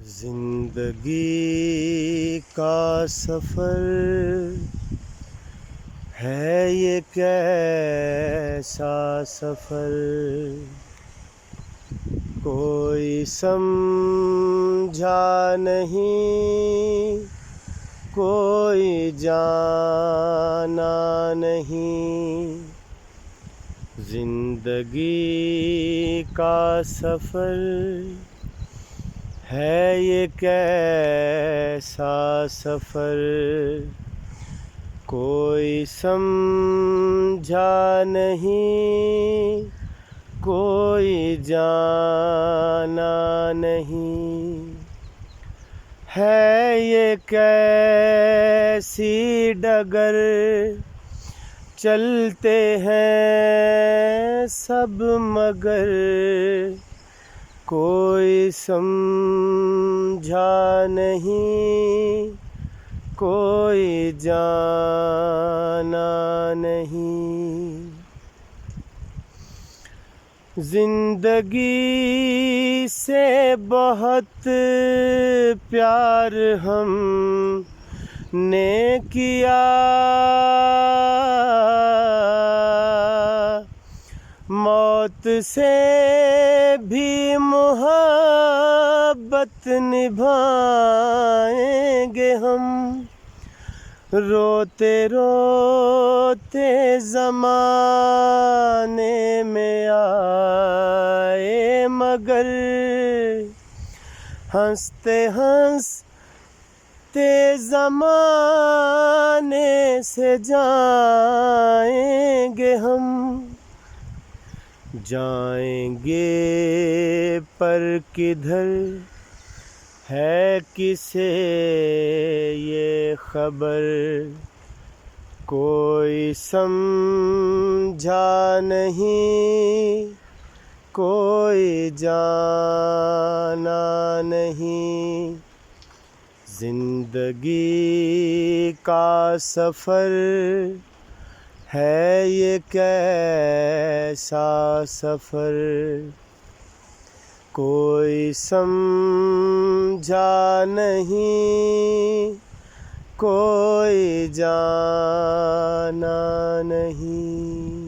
जिंदगी का सफर है ये कैसा सफर, कोई समझा नहीं, कोई जाना नहीं। जिंदगी का सफर है ये कैसा सफर, कोई समझा नहीं, कोई जाना नहीं। है ये कैसी डगर, चलते हैं सब मगर, कोई समझा नहीं, कोई जाना नहीं। जिंदगी से बहुत प्यार हमने किया, मौत से भी मोहब्बत निभाएंगे हम। रोते रोते ज़माने में आए मगर, हंसते हंसते ज़माने से जाएंगे हम। जाएंगे पर किधर है किसे ये खबर, कोई समझा नहीं, कोई जाना नहीं। जिंदगी का सफर है ये कैसा सफर, कोई समझा नहीं, कोई जाना नहीं।